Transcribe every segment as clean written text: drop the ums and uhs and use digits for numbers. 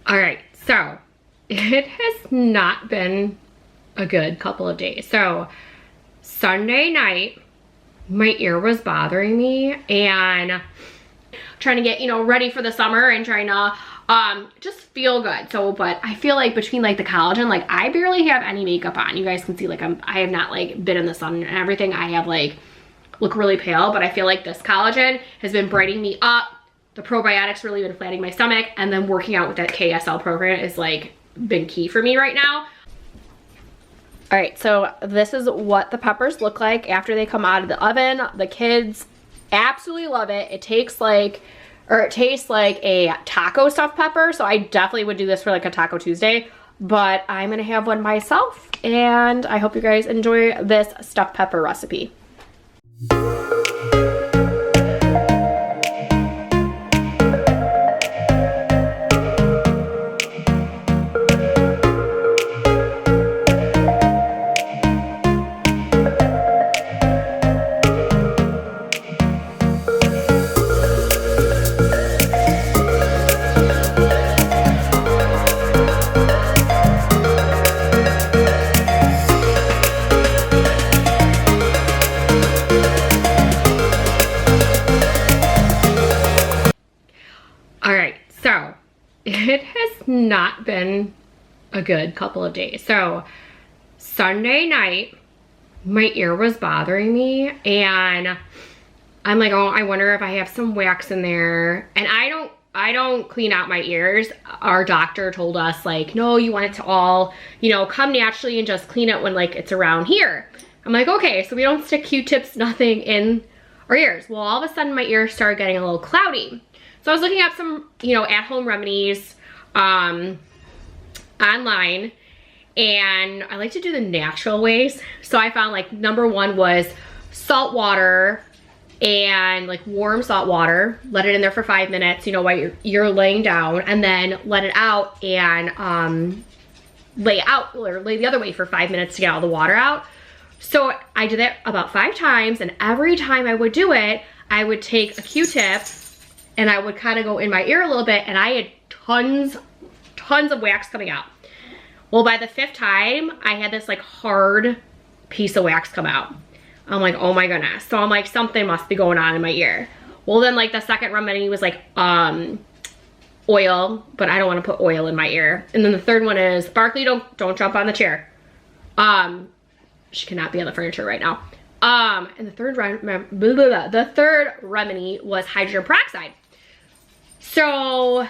All right, so it has not been a good couple of days. So Sunday night, my ear was bothering me and trying to get, ready for the summer and trying to just feel good. So, but I feel like between like the collagen, like I barely have any makeup on. You guys can see like I have not like been in the sun and everything. I have like look really pale, but I feel like this collagen has been brightening me up. The probiotics really been flattening my stomach, and then working out with that KSL program is like been key for me right now. All right, so this is what the peppers look like after they come out of the oven. The kids absolutely love it. It tastes like a taco stuffed pepper, so I definitely would do this for like a Taco Tuesday, but I'm gonna have one myself, and I hope you guys enjoy this stuffed pepper recipe. It has not been a good couple of days. So Sunday night, my ear was bothering me and I'm like, oh, I wonder if I have some wax in there. And I don't clean out my ears. Our doctor told us like, no, you want it to all, come naturally and just clean it when like it's around here. I'm like, okay, so we don't stick Q-tips, nothing in our ears. Well, all of a sudden my ears started getting a little cloudy. So I was looking up some, at-home remedies online, and I like to do the natural ways. So I found like number one was salt water and like warm salt water. Let it in there for 5 minutes, while you're laying down, and then let it out and lay the other way for 5 minutes to get all the water out. So I did that about 5 times, and every time I would do it, I would take a Q-tip and I would kind of go in my ear a little bit, and I had tons of wax coming out. Well, by the 5th time, I had this like hard piece of wax come out. I'm like, oh my goodness. So I'm like, something must be going on in my ear. Well, then like the second remedy was like oil, but I don't want to put oil in my ear. And then the third one is, Barkley, don't jump on the chair. She cannot be on the furniture right now. And the third remedy was hydrogen peroxide. So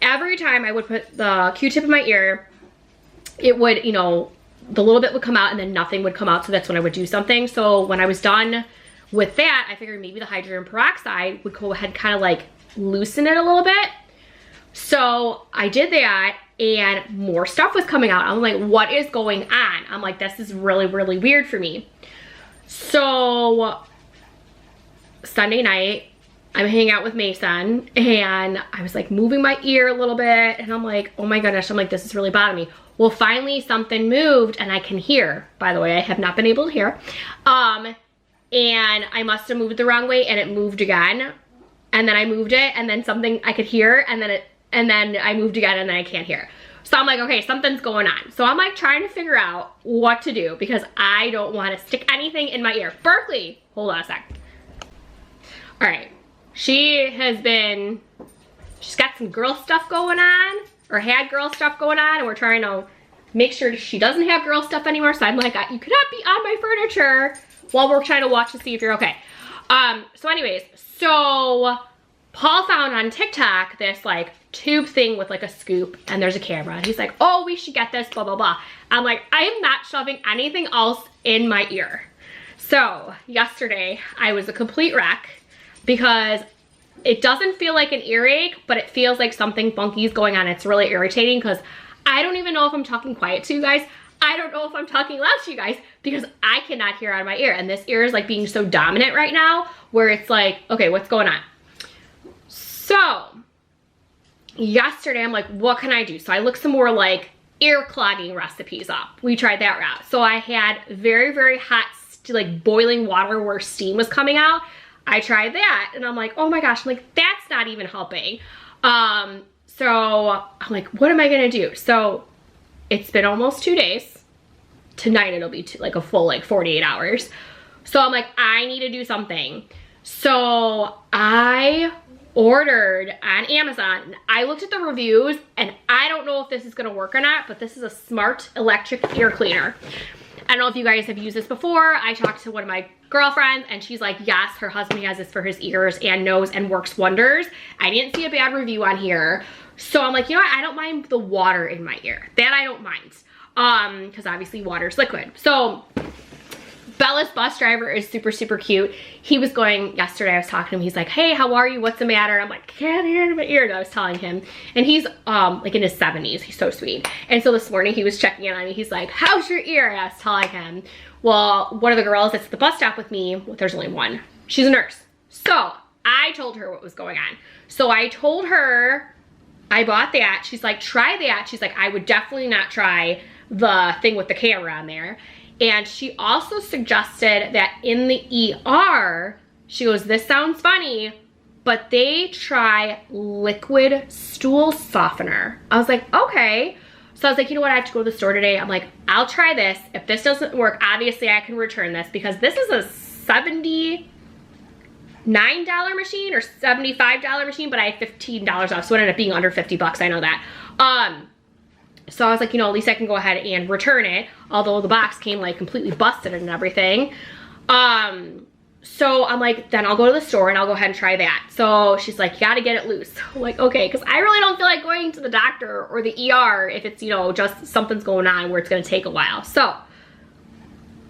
every time I would put the Q-tip in my ear, it would, the little bit would come out and then nothing would come out. So that's when I would do something. So when I was done with that, I figured maybe the hydrogen peroxide would go ahead, kind of like loosen it a little bit. So I did that and more stuff was coming out. I'm like, what is going on? I'm like, this is really, really weird for me. So Sunday night, I'm hanging out with Mason and I was like moving my ear a little bit and I'm like, oh my goodness, I'm like, this is really bothering me. Well, finally something moved and I can hear. By the way, I have not been able to hear. And I must have moved the wrong way and it moved again. And then I moved it and then something I could hear and then I moved again and then I can't hear. So I'm like, okay, something's going on. So I'm like trying to figure out what to do because I don't want to stick anything in my ear. Barkley, hold on a sec. All right, she's got some girl stuff going on, or had girl stuff going on, and we're trying to make sure she doesn't have girl stuff anymore. So I'm like, you cannot be on my furniture while we're trying to watch to see if you're okay. So anyways, so Paul found on TikTok this like tube thing with like a scoop and there's a camera. He's like, oh, we should get this, blah, blah, blah. I'm like, I am not shoving anything else in my ear. So yesterday I was a complete wreck because it doesn't feel like an earache, but it feels like something funky is going on. It's really irritating because I don't even know if I'm talking quiet to you guys. I don't know if I'm talking loud to you guys because I cannot hear out of my ear. And this ear is like being so dominant right now where it's like, okay, what's going on? So yesterday I'm like, what can I do? So I looked some more like ear clogging recipes up. We tried that route. So I had very, very hot, like boiling water where steam was coming out. I tried that and I'm like, oh my gosh, I'm like, that's not even helping. So I'm like, what am I gonna do? So it's been almost 2 days. Tonight it'll be like a full like 48 hours. So I'm like, I need to do something. So I ordered on Amazon. I looked at the reviews and I don't know if this is gonna work or not, but this is a smart electric ear cleaner. I don't know if you guys have used this before. I talked to one of my girlfriends and she's like, yes, her husband has this for his ears and nose and works wonders. I didn't see a bad review on here. So I'm like, you know what? I don't mind the water in my ear. That I don't mind. Because obviously water's liquid. So Bella's bus driver is super, super cute. He was going, yesterday I was talking to him, he's like, hey, how are you? What's the matter? I'm like, I can't hear my ear. And I was telling him, and he's like in his 70s, he's so sweet. And so this morning he was checking in on me. He's like, how's your ear? I was telling him, well, one of the girls that's at the bus stop with me, well, there's only one, she's a nurse. So I told her what was going on. So I told her, I bought that. She's like, try that. She's like, I would definitely not try the thing with the camera on there. And she also suggested that in the ER, she goes, this sounds funny, but they try liquid stool softener. I was like, okay. So I was like, you know what? I have to go to the store today. I'm like, I'll try this. If this doesn't work, obviously I can return this because this is a $79 machine or $75 machine, but I had $15 off. So it ended up being under 50 bucks. I know that. So I was like, you know, at least I can go ahead and return it, although the box came like completely busted and everything. So I'm like, then I'll go to the store and I'll go ahead and try that. So she's like, you gotta get it loose. I'm like, okay, because I really don't feel like going to the doctor or the ER if it's, you know, just something's going on where it's gonna take a while. So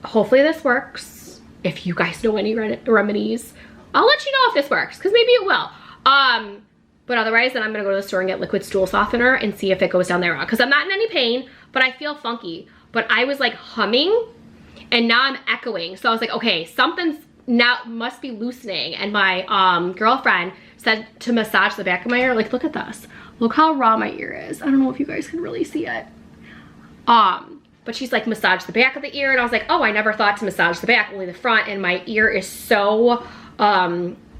hopefully this works. If you guys know any remedies, I'll let you know if this works, because maybe it will. But otherwise, then I'm gonna go to the store and get liquid stool softener and see if it goes down there. Because I'm not in any pain, but I feel funky. But I was like humming and now I'm echoing. So I was like, okay, something's now must be loosening. And my girlfriend said to massage the back of my ear. Like, look at this. Look how raw my ear is. I don't know if you guys can really see it. But she's like, massage the back of the ear. And I was like, oh, I never thought to massage the back, only the front. And my ear is so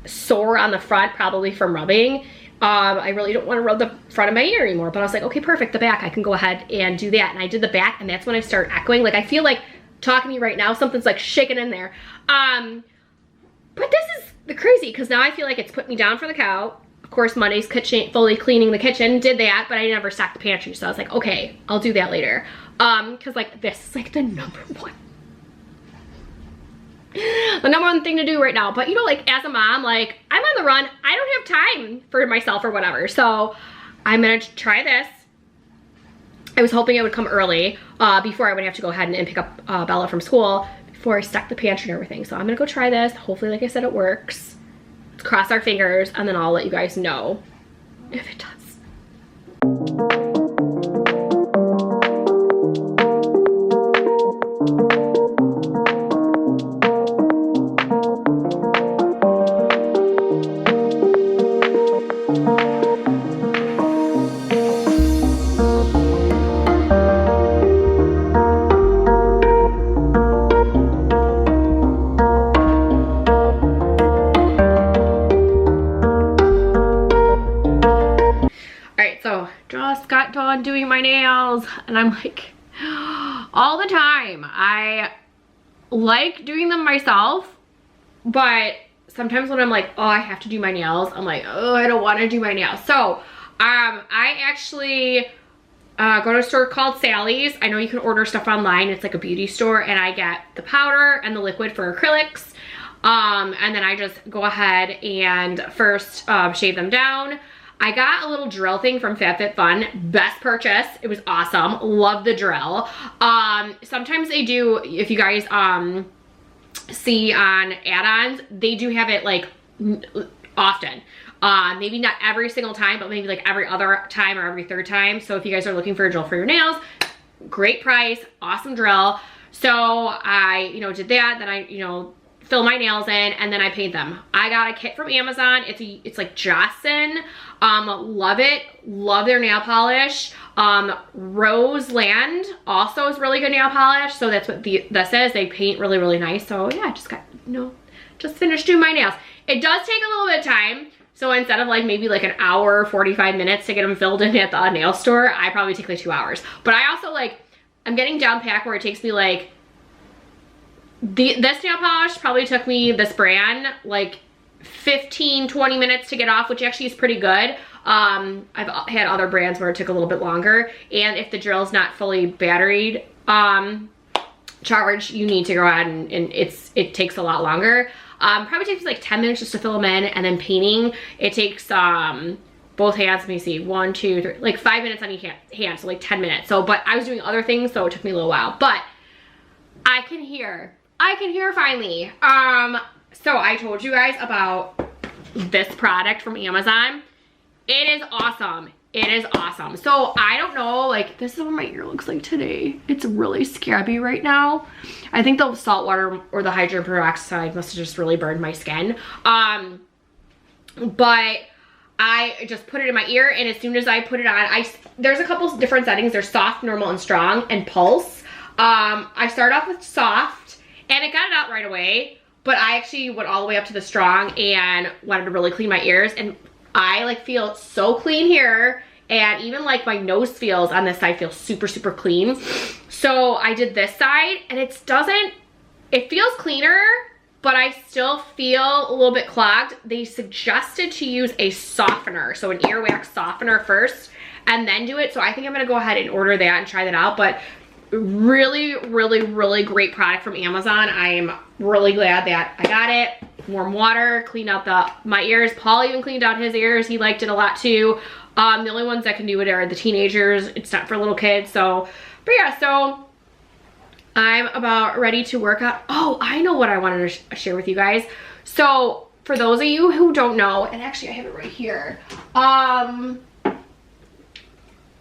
sore on the front, probably from rubbing. I really don't want to rub the front of my ear anymore, but I was like, okay, perfect, the back, I can go ahead and do that. And I did the back, and that's when I started echoing. Like, I feel like talking to you right now, something's like shaking in there. But this is the crazy, because now I feel like it's put me down for the count. Of course, Monday's kitchen, fully cleaning the kitchen, did that, but I never stocked the pantry, so I was like, okay, I'll do that later. Because like, this is like the number one thing to do right now. But you know, like as a mom, like I'm on the run, I don't have time for myself or whatever, so I'm gonna try this. I was hoping it would come early before I would have to go ahead and pick up Bella from school before I stack the pantry and everything. So I'm gonna go try this. Hopefully, like I said, it works. Let's cross our fingers, and then I'll let you guys know if it does. Got done doing my nails, and I'm like, all the time I like doing them myself, but sometimes when I'm like, oh, I have to do my nails, I'm like, oh, I don't want to do my nails. So I actually go to a store called Sally's. I know you can order stuff online, it's like a beauty store, and I get the powder and the liquid for acrylics, and then I just go ahead and first shave them down. I got a little drill thing from FabFitFun. Best purchase. It was awesome. Love the drill. Sometimes they do, if you guys see on add-ons, they do have it like often. Maybe not every single time, but maybe like every other time or every third time. So if you guys are looking for a drill for your nails, great price, awesome drill. So I, did that. Then I, fill my nails in, and then I paint them. I got a kit from Amazon. It's like Jocelyn. Love it. Love their nail polish. Roseland also is really good nail polish. So that's what this is. They paint really, really nice. So yeah, I just got, just finished doing my nails. It does take a little bit of time. So instead of like maybe like an hour, 45 minutes to get them filled in at the nail store, I probably take like 2 hours. But I also like, I'm getting down pack where it takes me like, this nail polish probably took me, this brand, like 15, 20 minutes to get off, which actually is pretty good. I've had other brands where it took a little bit longer. And if the drill's not fully batteried, charged, you need to go ahead and it takes a lot longer. Probably takes like 10 minutes just to fill them in, and then painting, it takes both hands, let me see, 1, 2, 3, like 5 minutes on each hand, so like 10 minutes. So, but I was doing other things, so it took me a little while, but I can hear finally. So I told you guys about this product from Amazon. It is awesome. It is awesome. So I don't know, like, this is what my ear looks like today. It's really scabby right now. I think the salt water or the hydrogen peroxide must have just really burned my skin. But I just put it in my ear, and as soon as I put it on, there's a couple different settings. There's soft, normal, and strong, and pulse. I started off with soft, and it got it out right away, but I actually went all the way up to the strong and wanted to really clean my ears, and I like feel so clean here, and even like my nose feels on this side feels super, super clean. So I did this side, and it feels cleaner, but I still feel a little bit clogged. They suggested to use a softener, so an earwax softener first, and then do it. So I think I'm gonna go ahead and order that and try that out. But really, really, really great product from Amazon. I am really glad that I got it. Warm water, cleaned out my ears. Paul even cleaned out his ears. He liked it a lot too. The only ones that can do it are the teenagers. It's not for little kids. So, but yeah, so I'm about ready to work out. Oh, I know what I wanted to share with you guys. So for those of you who don't know, and actually I have it right here.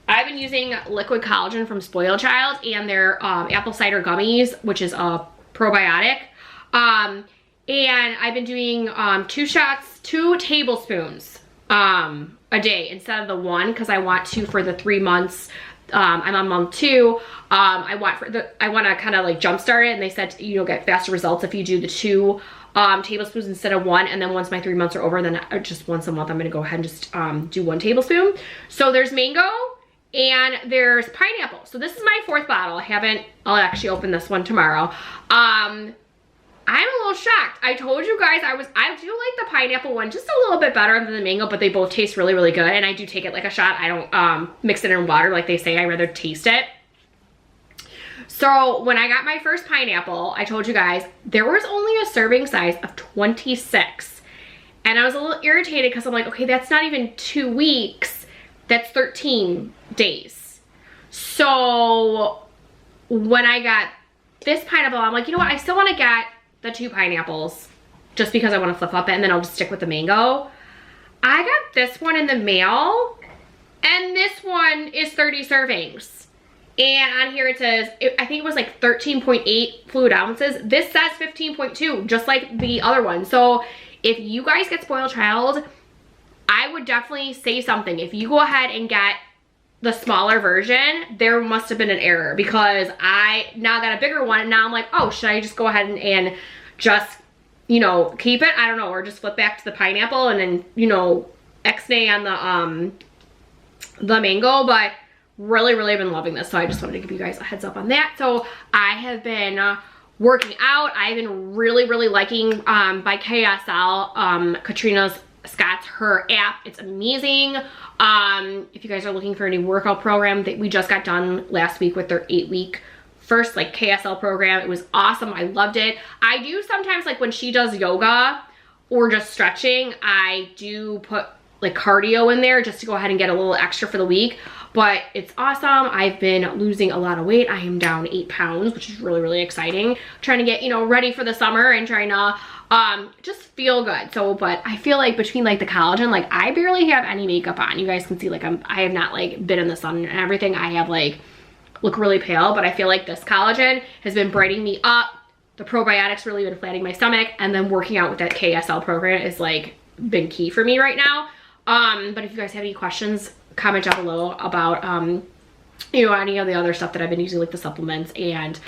I've been using liquid collagen from Spoiled Child and their apple cider gummies, which is a probiotic. And I've been doing 2 tablespoons a day instead of the 1, because I want to for the 3 months. I'm on month 2. I want to kind of like jumpstart it, and they said you'll get faster results if you do the 2 tablespoons instead of 1. And then once my 3 months are over, then just once a month I'm going to go ahead and just do 1 tablespoon. So there's mango and there's pineapple. So this is my 4th bottle. I'll actually open this one tomorrow. I'm a little shocked. I told you guys I do like the pineapple one just a little bit better than the mango, but they both taste really, really good. And I do take it like a shot. I don't mix it in water like they say. I rather taste it. So when I got my first pineapple, I told you guys there was only a serving size of 26. And I was a little irritated because I'm like, okay, that's not even 2 weeks. That's 13 days. So when I got this pineapple, I'm like, you know what? I still want to get the 2 pineapples just because I want to flip up it, and then I'll just stick with the mango. I got this one in the mail, and this one is 30 servings. And on here it says, I think it was like 13.8 fluid ounces. This says 15.2, just like the other one. So if you guys get Spoiled Child, I would definitely say something. If you go ahead and get the smaller version, there must have been an error, because I now got a bigger one, and now I'm like, oh, should I just go ahead and just, you know, keep it? I don't know, or just flip back to the pineapple and then, you know, X-nay on the mango. But really, really been loving this, so I just wanted to give you guys a heads up on that. So I have been working out. I've been really, really liking by KSL, Katrina Scott's her app. It's amazing. If you guys are looking for a new workout program, that we just got done last week with their 8-week first like KSL program. It was awesome. I loved it. I do sometimes, like when she does yoga or just stretching, I do put like cardio in there just to go ahead and get a little extra for the week. But it's awesome. I've been losing a lot of weight. I am down 8 pounds, which is really, really exciting. Trying to get, you know, ready for the summer and trying to just feel good. So, but I feel like between like the collagen, like I barely have any makeup on. You guys can see like I have not like been in the sun and everything. I have like look really pale, but I feel like this collagen has been brightening me up. The probiotics really been flattening my stomach, and then working out with that KSL program is like been key for me right now. But if you guys have any questions, comment down below about you know, any of the other stuff that I've been using, like the supplements and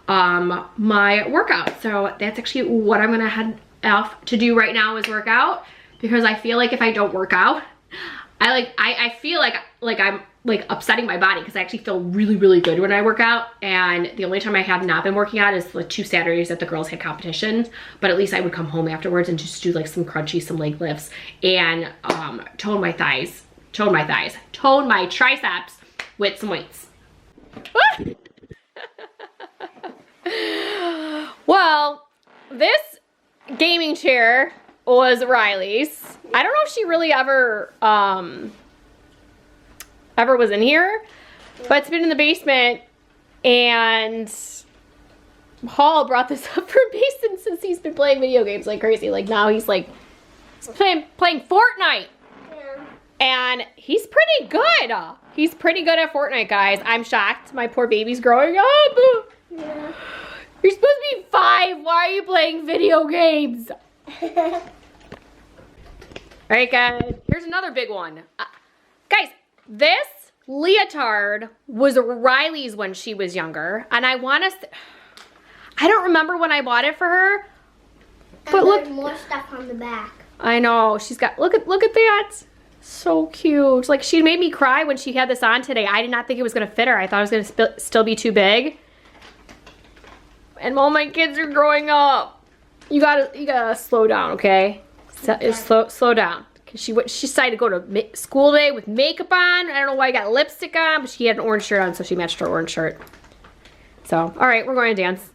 my workout. So that's actually what I'm gonna head off to do right now, is work out. because I feel like if I don't work out, I feel like I'm like upsetting my body because I actually feel really, really good when I work out. And the only time I have not been working out is the 2 Saturdays that the girls had competitions. But at least I would come home afterwards and just do like some crunchies, some leg lifts, and tone my triceps with some weights. Well, this gaming chair was Riley's. I don't know if she really ever was in here, but it's been in the basement, and Paul brought this up for Mason since he's been playing video games like crazy. Like now he's playing Fortnite. Yeah. And he's pretty good. He's pretty good at Fortnite, guys. I'm shocked. My poor baby's growing up. Yeah. You're supposed to be 5. Why are you playing video games? All right, guys. Here's another big one. Guys, this leotard was Riley's when she was younger. And I don't remember when I bought it for her. But look, more stuff on the back. I know. She's got, look at that. So cute. Like, she made me cry when she had this on today. I did not think it was going to fit her. I thought it was going to still be too big. And all my kids are growing up. You gotta slow down, okay? Slow down. She decided to go to school today with makeup on. I don't know why I got lipstick on, but she had an orange shirt on, so she matched her orange shirt. So, all right, we're going to dance.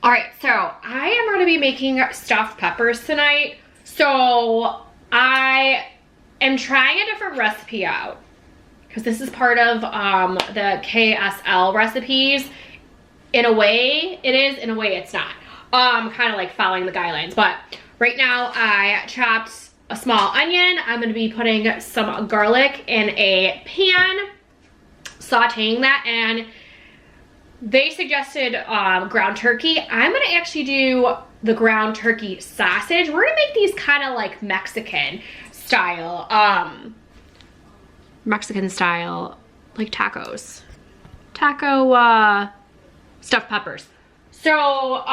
All right, so I am going to be making stuffed peppers tonight. So I am trying a different recipe out because this is part of the KSL recipes. In a way it is, in a way it's not. Kind of like following the guidelines, but right now I chopped a small onion. I'm gonna be putting some garlic in a pan, sauteing that, and they suggested ground turkey. I'm gonna actually do the ground turkey sausage. We're gonna make these kind of like Mexican style, like tacos. Stuffed peppers. So,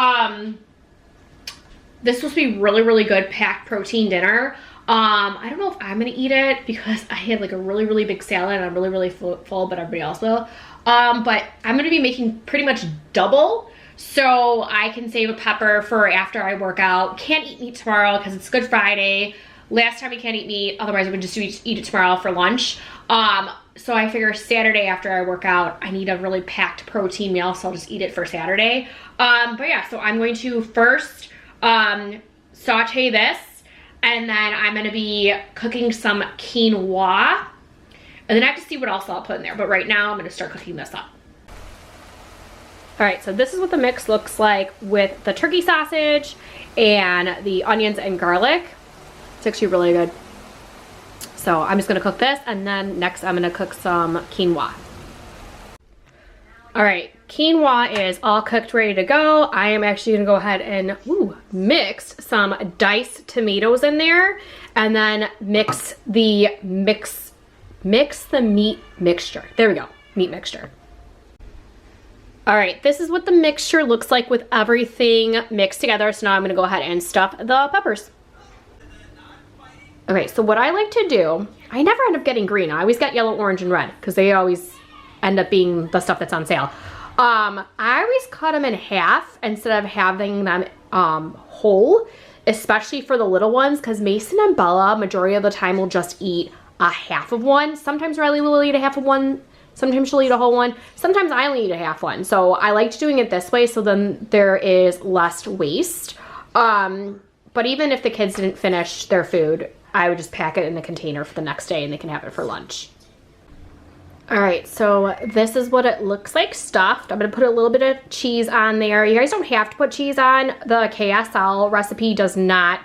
this will be really, really good packed protein dinner. I don't know if I'm gonna eat it because I had like a really, really big salad and I'm really, really full, but everybody else will. But I'm gonna be making pretty much double so I can save a pepper for after I work out. Can't eat meat tomorrow because it's Good Friday. Last time we can't eat meat, otherwise I would just eat it tomorrow for lunch. So I figure Saturday after I work out, I need a really packed protein meal, so I'll just eat it for Saturday. But yeah, so I'm going to first saute this, and then I'm gonna be cooking some quinoa, and then I have to see what else I'll put in there. But right now I'm gonna start cooking this up. All right, so this is what the mix looks like with the turkey sausage and the onions and garlic. It's actually really good. So I'm just gonna cook this, and then next I'm gonna cook some quinoa. All right, quinoa is all cooked, ready to go. I am actually gonna go ahead and mix some diced tomatoes in there, and then mix the meat mixture. There we go, meat mixture. All right, this is what the mixture looks like with everything mixed together. So now I'm gonna go ahead and stuff the peppers. Okay, so what I like to do, I never end up getting green. I always get yellow, orange, and red because they always end up being the stuff that's on sale. I always cut them in half instead of having them whole, especially for the little ones, because Mason and Bella, majority of the time, will just eat a half of one. Sometimes Riley will eat a half of one. Sometimes she'll eat a whole one. Sometimes I only eat a half one. So I liked doing it this way so then there is less waste. But even if the kids didn't finish their food, I would just pack it in a container for the next day and they can have it for lunch. All right, so this is what it looks like stuffed. I'm gonna put a little bit of cheese on there. You guys don't have to put cheese on. The KSL recipe does not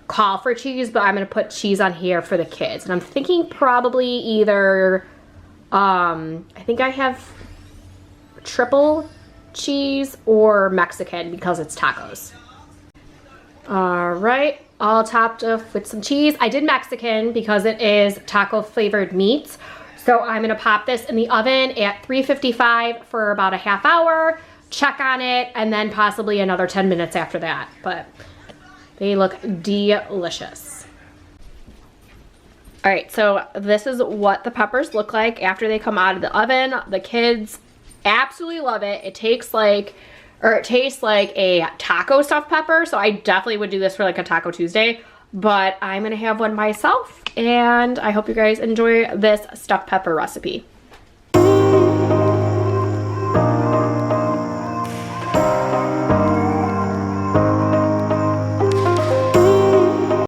call for cheese, but I'm gonna put cheese on here for the kids. And I'm thinking probably either, I think I have triple cheese or Mexican because it's tacos. All right, all topped off with some cheese. I did Mexican because it is taco flavored meats. So I'm gonna pop this in the oven at 355 for about a half hour, check on it, and then possibly another 10 minutes after that. But They look delicious. All right, so this is what the peppers look like after they come out of the oven. The kids absolutely love it. It tastes like a taco stuffed pepper, so I definitely would do this for like a Taco Tuesday, but I'm gonna have one myself, and I hope you guys enjoy this stuffed pepper recipe.